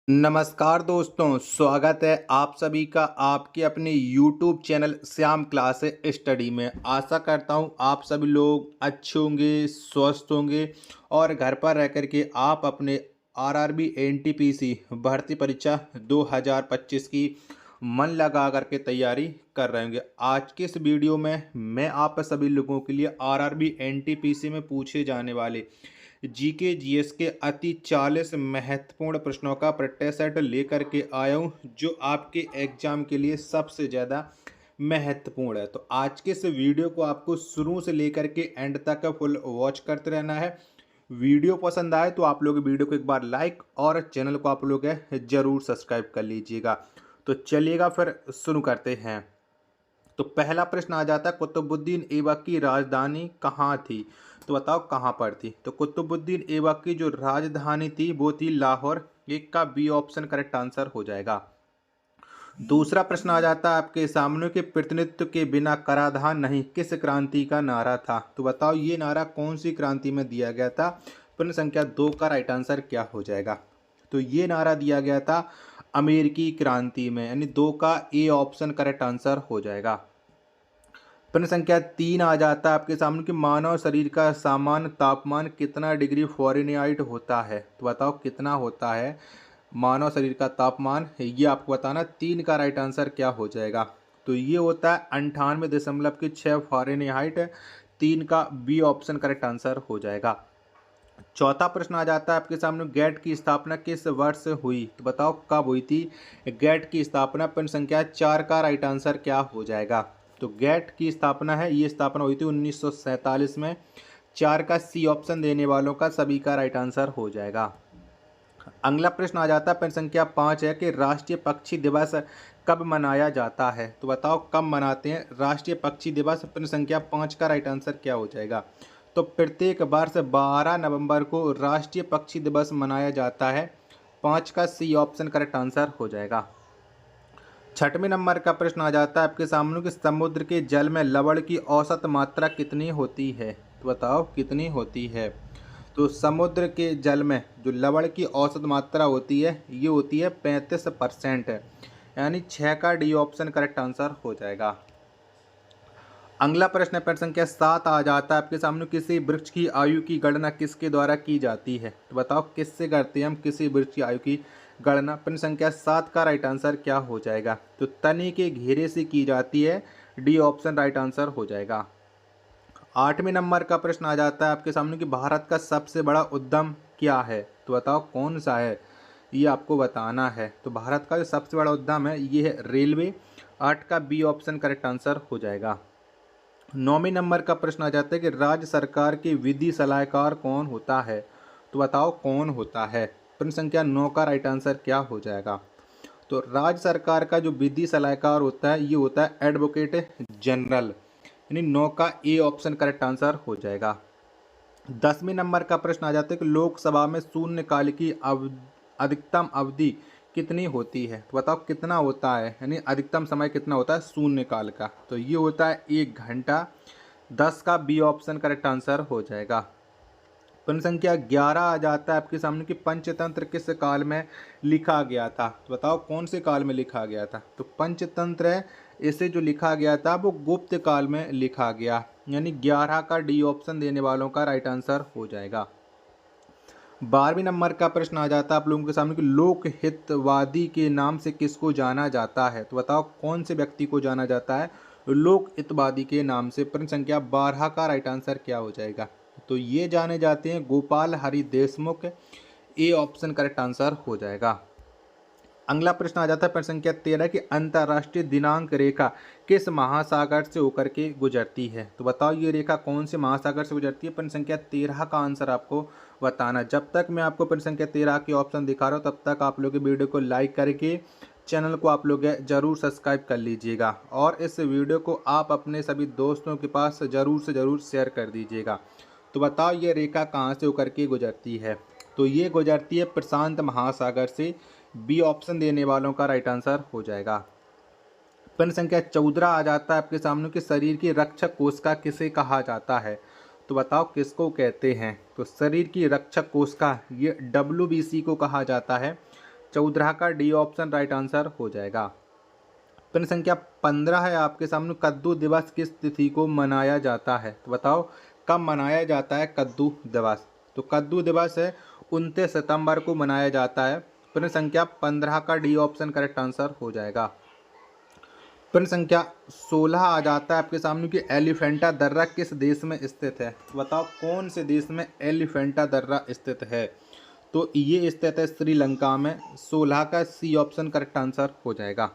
नमस्कार दोस्तों, स्वागत है आप सभी का आपके अपने YouTube channel Shyam class study में। आशा करता हूँ आप सभी लोग अच्छे होंगे, स्वस्थ होंगे और घर पर रह कर के आप अपने आरआरबी एनटीपीसी भर्ती परीक्षा 2025 की मन लगा करके तैयारी कर रहे होंगे। आज के इस वीडियो में मैं आप सभी लोगों के लिए आरआरबी एनटीपीसी में पूछे जाने वाले जीके जीएस के अति 40 महत्वपूर्ण प्रश्नों का प्रैक्टिस सेट लेकर के आया हूँ, जो आपके एग्जाम के लिए सबसे ज़्यादा महत्वपूर्ण है। तो आज के इस वीडियो को आपको शुरू से लेकर के एंड तक फुल वॉच करते रहना है। वीडियो पसंद आए तो आप लोग वीडियो को एक बार लाइक और चैनल को आप लोग ज़रूर सब्सक्राइब कर लीजिएगा। तो चलिएगा फिर शुरू करते हैं। तो पहला प्रश्न आ जाता है, कुतुबुद्दीन ऐबक की राजधानी कहाँ थी? तो बताओ कहाँ पर थी? तो कुतुबुद्दीन ऐबक की जो राजधानी थी वो थी लाहौर। एक का बी ऑप्शन करेक्ट आंसर हो जाएगा। दूसरा प्रश्न आ जाता है आपके सामने के प्रतिनिधित्व के बिना कराधान नहीं किस क्रांति का नारा था? तो बताओ ये नारा कौन सी क्रांति में दिया गया था? प्रश्न संख्या 2 का राइट आंसर क्या हो जाएगा? तो ये नारा दिया गया था अमेरिकी क्रांति में, यानी 2 का ए ऑप्शन करेक्ट आंसर हो जाएगा। प्रश्न संख्या 3 आ जाता है आपके सामने कि मानव शरीर का सामान्य तापमान कितना डिग्री फ़ारेनहाइट होता है? तो बताओ कितना होता है मानव शरीर का तापमान? ये आपको बताना। 3 का राइट आंसर क्या हो जाएगा? तो ये होता है 98.6 फ़ारेनहाइट। 3 का बी ऑप्शन करेक्ट आंसर हो जाएगा। चौथा प्रश्न आ जाता है आपके सामने, गेट की स्थापना किस वर्ष हुई? तो बताओ कब हुई थी गेट की स्थापना? प्रश्न संख्या 4 का राइट आंसर क्या हो जाएगा? तो गेट की स्थापना है, ये स्थापना हुई थी 1947 में। 4 का सी ऑप्शन देने वालों का सभी का राइट आंसर हो जाएगा। अगला प्रश्न आ जाता है प्रश्न संख्या 5 है कि राष्ट्रीय पक्षी दिवस कब मनाया जाता है? तो बताओ कब मनाते हैं राष्ट्रीय पक्षी दिवस? प्रश्न संख्या 5 का राइट आंसर क्या हो जाएगा? तो प्रत्येक वर्ष 12 नवंबर को राष्ट्रीय पक्षी दिवस मनाया जाता है। 5 का सी ऑप्शन करेक्ट आंसर हो जाएगा। छठवें नंबर का प्रश्न आ जाता है आपके सामने कि समुद्र के जल में लवण की औसत मात्रा कितनी होती है? तो बताओ कितनी होती है? तो समुद्र के जल में जो लवण की औसत मात्रा होती है ये होती है 35%, यानी 6 का डी ऑप्शन करेक्ट आंसर हो जाएगा। अगला प्रश्न है प्रश्न संख्या 7 आ जाता है आपके सामने, किसी वृक्ष की आयु की गणना किसके द्वारा की जाती है? तो बताओ किससे करते हैं हम किसी वृक्ष की आयु की गणना? प्रश्न संख्या 7 का राइट आंसर क्या हो जाएगा? तो तने के घेरे से की जाती है। डी ऑप्शन राइट आंसर हो जाएगा। 8वें नंबर का प्रश्न आ जाता है आपके सामने कि भारत का सबसे बड़ा उद्यम क्या है? तो बताओ कौन सा है, ये आपको बताना है। तो भारत का जो सबसे बड़ा उद्यम है ये है रेलवे। 8 का बी ऑप्शन करेक्ट आंसर हो जाएगा। 9वें नंबर का प्रश्न आ जाता है कि राज्य सरकार के विधि सलाहकार कौन होता है? तो बताओ कौन होता है? प्रश्न संख्या 9 का राइट आंसर क्या हो जाएगा? तो राज्य सरकार का जो विधि सलाहकार होता है ये होता है एडवोकेट जनरल, यानी 9 का ए ऑप्शन करेक्ट आंसर हो जाएगा। 10वें नंबर का प्रश्न आ जाता है कि लोकसभा में शून्यकाल की अधिकतम अवधि कितनी होती है? तो बताओ कितना होता है, यानी अधिकतम समय कितना होता है शून्यकाल का? तो ये होता है 1 घंटा। 10 का बी ऑप्शन करेक्ट आंसर हो जाएगा। प्रश्न संख्या 11 आ जाता है आपके सामने कि पंचतंत्र किस काल में लिखा गया था? तो बताओ कौन से काल में लिखा गया था? तो पंचतंत्र है, इसे जो लिखा गया था वो गुप्त काल में लिखा गया, यानी 11 का डी ऑप्शन देने वालों का राइट आंसर हो जाएगा। 12वें नंबर का प्रश्न आ जाता है आप लोगों के सामने कि लोक हितवादी के नाम से किसको जाना जाता है? तो बताओ कौन से व्यक्ति को जाना जाता है लोक हितवादी के नाम से? प्रश्न संख्या 12 का राइट आंसर क्या हो जाएगा? तो ये जाने जाते हैं Gopal Hari Deshmukh. A option correct answer हो जाएगा। अगला प्रश्न आ जाता है प्रश्न संख्या 13 की अंतर्राष्ट्रीय दिनांक रेखा किस महासागर से होकर के गुजरती है? तो बताओ ये रेखा कौन से महासागर से गुजरती है? प्रश्न संख्या 13 का आंसर आपको बताना। जब तक मैं आपको प्रश्न संख्या 13 के ऑप्शन दिखा रहा हूँ तब तक आप लोग वीडियो को लाइक करके चैनल को आप लोग जरूर सब्सक्राइब कर लीजिएगा और इस वीडियो को आप अपने सभी दोस्तों के पास ज़रूर से ज़रूर शेयर कर दीजिएगा। तो बताओ ये रेखा कहाँ से होकर के गुजरती है? तो ये गुजरती है प्रशांत महासागर से। बी ऑप्शन देने वालों का राइट आंसर हो जाएगा। प्रश्न संख्या 14 आ जाता है आपके सामने कि शरीर की रक्षक कोशिका किसे कहा जाता है? तो बताओ किसको कहते हैं? तो शरीर की रक्षक कोशिका ये WBC को कहा जाता है। 14 का डी ऑप्शन राइट आंसर हो जाएगा। प्रश्न संख्या 15 है आपके सामने, कद्दू दिवस किस तिथि को मनाया जाता है? तो बताओ कब मनाया जाता है कद्दू दिवस? तो कद्दू दिवस है 29 सितंबर को मनाया जाता है। प्रश्न संख्या 15 का डी ऑप्शन करेक्ट आंसर हो जाएगा। प्रश्न संख्या 16 आ जाता है आपके सामने कि एलिफेंटा दर्रा किस देश में स्थित है? तो बताओ कौन से देश में एलिफेंटा दर्रा स्थित है? तो ये स्थित है श्रीलंका में। 16 का सी ऑप्शन करेक्ट आंसर हो जाएगा।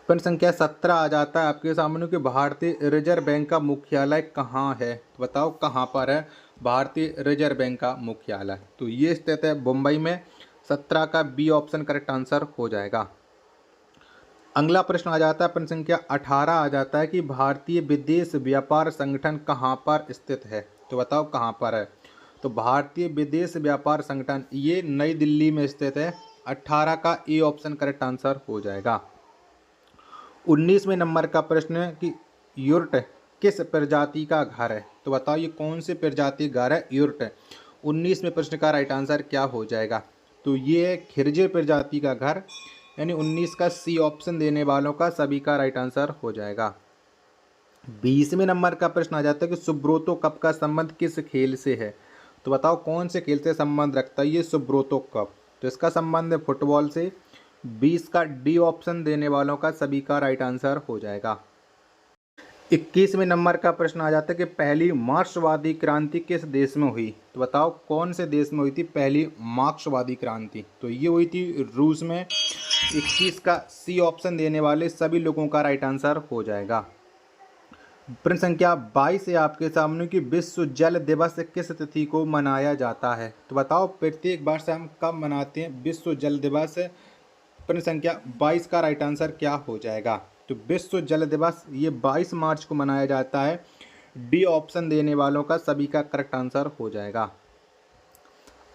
प्रश्न संख्या 17 आ जाता है आपके सामने कि भारतीय रिजर्व बैंक का मुख्यालय कहाँ है? तो बताओ कहाँ पर है भारतीय रिजर्व बैंक का मुख्यालय? तो ये स्थित है मुंबई में। 17 का बी ऑप्शन करेक्ट आंसर हो जाएगा। अगला प्रश्न आ जाता है प्रश्न संख्या 18 आ जाता है कि भारतीय विदेश व्यापार संगठन कहाँ पर स्थित है? तो बताओ कहाँ पर है? तो भारतीय विदेश व्यापार संगठन ये नई दिल्ली में स्थित है। 18 का ए ऑप्शन करेक्ट आंसर हो जाएगा। 19वें नंबर का प्रश्न है कि यूर्ट किस प्रजाति का घर है? तो बताओ ये कौन से प्रजाति घर है यूर्ट? 19वें प्रश्न का राइट आंसर क्या हो जाएगा? तो ये है खिरजे प्रजाति का घर, यानी 19 का सी ऑप्शन देने वालों का सभी का राइट आंसर हो जाएगा। 20वें नंबर का प्रश्न आ जाता है कि सुब्रोतो कप का संबंध किस खेल से है? तो बताओ कौन से खेल से संबंध रखता है ये सुब्रोतो कप? तो इसका संबंध है फुटबॉल से। 20 का डी ऑप्शन देने वालों का सभी का राइट आंसर हो जाएगा। 21वें नंबर का प्रश्न आ जाता है कि पहली मार्क्सवादी क्रांति किस देश में हुई? तो बताओ कौन से देश में हुई थी पहली मार्क्सवादी क्रांति? तो ये हुई थी रूस में। 21 का सी ऑप्शन देने वाले सभी लोगों का राइट आंसर हो जाएगा। प्रश्न संख्या 22 है आपके सामने कि विश्व जल दिवस किस तिथि को मनाया जाता है? तो बताओ प्रत्येक वर्ष हम कब मनाते हैं विश्व जल दिवस? प्रश्न संख्या 22 का राइट आंसर क्या हो जाएगा? तो विश्व जल दिवस ये 22 मार्च को मनाया जाता है। डी ऑप्शन देने वालों का सभी का करेक्ट आंसर हो जाएगा।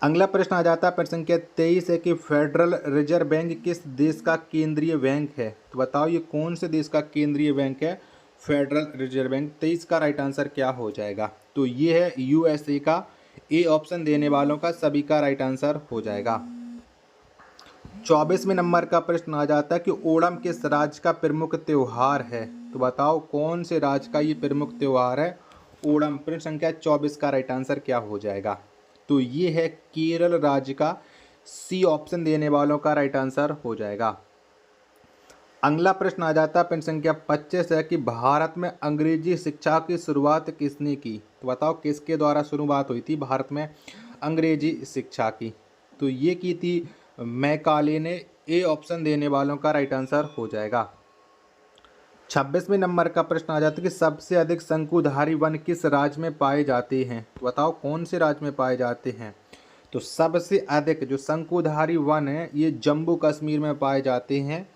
अगला प्रश्न आ जाता है प्रश्न संख्या 23 है कि फेडरल रिजर्व बैंक किस देश का केंद्रीय बैंक है? तो बताओ ये कौन से देश का केंद्रीय बैंक है फेडरल रिजर्व बैंक? 23 का राइट आंसर क्या हो जाएगा? तो ये है यूएसए का। ए ऑप्शन देने वालों का सभी का राइट आंसर हो जाएगा। 24वें नंबर का प्रश्न आ जाता है कि ओणम किस राज्य का प्रमुख त्योहार है? तो बताओ कौन से राज्य का ये प्रमुख त्योहार है ओणम? प्रश्न संख्या 24 का राइट आंसर क्या हो जाएगा? तो ये है केरल राज्य का। सी ऑप्शन देने वालों का राइट आंसर हो जाएगा। अगला प्रश्न आ जाता है प्रश्न संख्या 25 है कि भारत में अंग्रेजी शिक्षा की शुरुआत किसने की? तो बताओ किसके द्वारा शुरुआत हुई थी भारत में अंग्रेजी शिक्षा की? तो ये की थी मैकाले ने। ए ऑप्शन देने वालों का राइट आंसर हो जाएगा। 26वें नंबर का प्रश्न आ जाता है कि सबसे अधिक शंकुधारी वन किस राज्य में पाए जाते हैं? तो बताओ कौन से राज्य में पाए जाते हैं? तो सबसे अधिक जो शंकुधारी वन है ये जम्मू कश्मीर में पाए जाते हैं।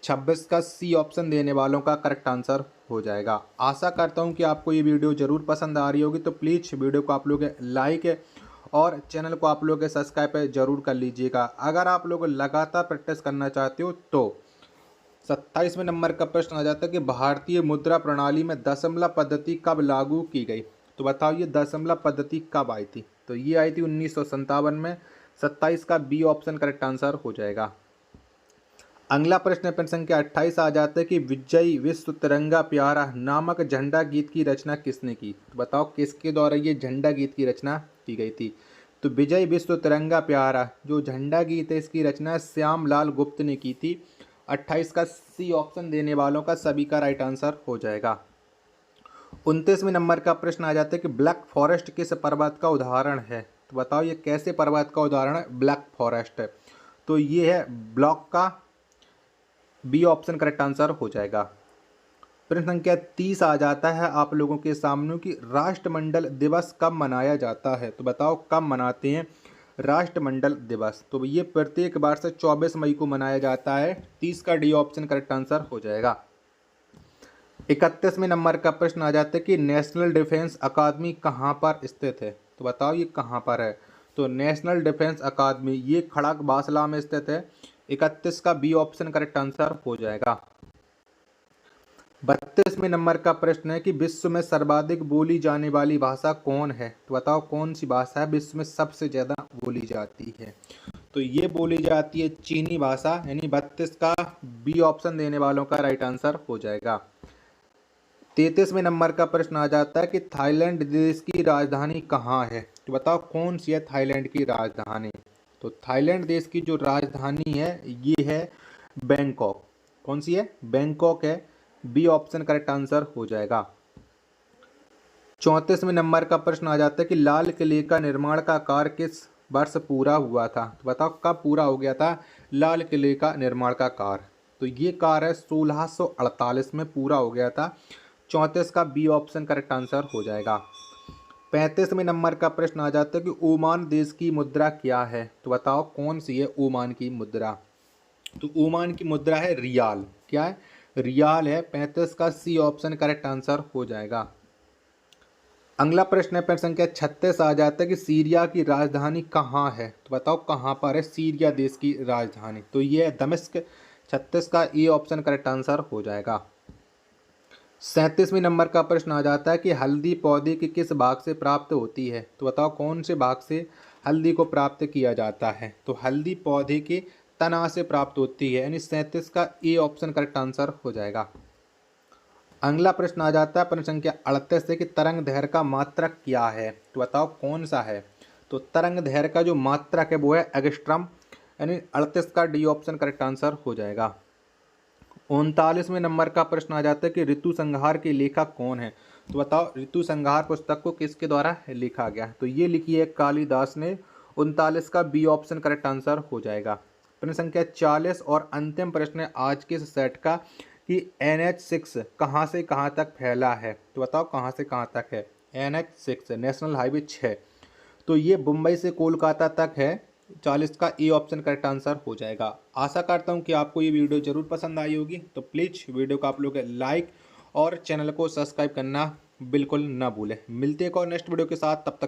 26 का सी ऑप्शन देने वालों का करेक्ट आंसर हो जाएगा। आशा करता हूँ कि आपको ये वीडियो ज़रूर पसंद आ रही होगी, तो प्लीज़ वीडियो को आप लोग लाइक और चैनल को आप लोग सब्सक्राइब जरूर कर लीजिएगा। अगर आप लोग लगातार प्रैक्टिस करना चाहते हो तो 27वें नंबर का प्रश्न आ जाता है कि भारतीय मुद्रा प्रणाली में दशमलव पद्धति कब लागू की गई? तो बताओ ये दशमलव पद्धति कब आई थी? तो ये आई थी 1957 में। 27 का बी ऑप्शन करेक्ट आंसर हो जाएगा। अगला प्रश्न प्रश्न संख्या 28 आ जाता है कि विजयी विश्व तिरंगा प्यारा नामक झंडा गीत की रचना किसने की? तो बताओ किसके द्वारा ये झंडा गीत की रचना की गई थी? तो विजय विश्व तिरंगा प्यारा जो झंडा गीत है इसकी रचना श्यामलाल गुप्त ने की थी। 28 का सी ऑप्शन देने वालों का सभी का राइट आंसर हो जाएगा। 29वें नंबर का प्रश्न आ जाता है कि ब्लैक फॉरेस्ट किस पर्वत का उदाहरण है? तो बताओ ये कैसे पर्वत का उदाहरण है ब्लैक फॉरेस्ट? तो ये है ब्लॉक का। बी ऑप्शन करेक्ट आंसर हो जाएगा। प्रश्न संख्या 30 आ जाता है आप लोगों के सामने कि राष्ट्रमंडल दिवस कब मनाया जाता है? तो बताओ कब मनाते हैं राष्ट्रमंडल दिवस? तो ये प्रत्येक बार से 24 मई को मनाया जाता है। 30 का डी ऑप्शन करेक्ट आंसर हो जाएगा। 31वें नंबर का प्रश्न आ जाता है कि नेशनल डिफेंस अकादमी कहाँ पर स्थित है? तो बताओ ये कहाँ पर है? तो नेशनल डिफेंस अकादमी ये खड़ग बासला में स्थित है। 31 का बी ऑप्शन करेक्ट आंसर हो जाएगा। 32वें नंबर का प्रश्न है कि विश्व में सर्वाधिक बोली जाने वाली भाषा कौन है? तो बताओ कौन सी भाषा है विश्व में सबसे ज़्यादा बोली जाती है? तो ये बोली जाती है चीनी भाषा, यानी 32 का बी ऑप्शन देने वालों का राइट आंसर हो जाएगा। 33वें नंबर का प्रश्न आ जाता है कि थाईलैंड देश की राजधानी कहाँ है, तो बताओ कौन सी है थाईलैंड की राजधानी। तो थाईलैंड देश की जो राजधानी है ये है बैंकॉक। कौन सी है? बैंकॉक है। बी ऑप्शन करेक्ट आंसर हो जाएगा। 34वें नंबर का प्रश्न आ जाता है कि लाल किले का निर्माण का कार्य किस वर्ष पूरा हुआ था, तो बताओ कब पूरा हो गया था लाल किले का निर्माण का कार्य। तो ये कार्य 1648 में पूरा हो गया था। 34 का बी ऑप्शन करेक्ट आंसर हो जाएगा। 35वें नंबर का प्रश्न आ जाता है कि ओमान देश की मुद्रा क्या है, तो बताओ कौन सी है ओमान की मुद्रा। तो ओमान की मुद्रा है रियाल। क्या है? रियाल है। 35 का सी ऑप्शन करेक्ट आंसर हो जाएगा। अगला प्रश्न है प्रश्न संख्या 36 आ जाता है कि सीरिया की राजधानी कहाँ है, तो बताओ कहाँ पर है सीरिया देश की राजधानी। तो ये है दमिश्क। 36 का ए ऑप्शन करेक्ट आंसर हो जाएगा। 37वें नंबर का प्रश्न आ जाता है कि हल्दी पौधे के किस भाग से प्राप्त होती है, तो बताओ कौन से भाग से हल्दी को प्राप्त किया जाता है। तो हल्दी पौधे के तना से प्राप्त होती है, यानी 37 का ए ऑप्शन करेक्ट आंसर हो जाएगा। अगला प्रश्न आ जाता है प्रश्न संख्या 38 से कि तरंग दैर्घ्य का मात्रक क्या है, तो बताओ कौन सा है। तो तरंग दैर्घ्य का जो मात्रक है वो है एंगस्ट्रॉम, यानी 38 का डी ऑप्शन करेक्ट आंसर हो जाएगा। 39वें नंबर का प्रश्न आ जाता है कि ऋतु संहार के लेखक कौन है, तो बताओ ऋतु संहार पुस्तक को किसके द्वारा लिखा गया। तो ये लिखी है कालिदास ने। 39 का बी ऑप्शन करेक्ट आंसर हो जाएगा। प्रश्न संख्या 40 और अंतिम प्रश्न है आज के इस सेट का कि NH6 कहाँ से कहाँ तक फैला है, तो बताओ कहाँ से कहाँ तक है। NH6 नेशनल हाईवे 6, तो ये मुंबई से कोलकाता तक है। 40 का ए ऑप्शन करेक्ट आंसर हो जाएगा। आशा करता हूँ कि आपको ये वीडियो जरूर पसंद आई होगी। तो प्लीज़ वीडियो को आप लोग लाइक और चैनल को सब्सक्राइब करना बिल्कुल ना भूलें। मिलते हैं एक और नेक्स्ट वीडियो के साथ, तब तक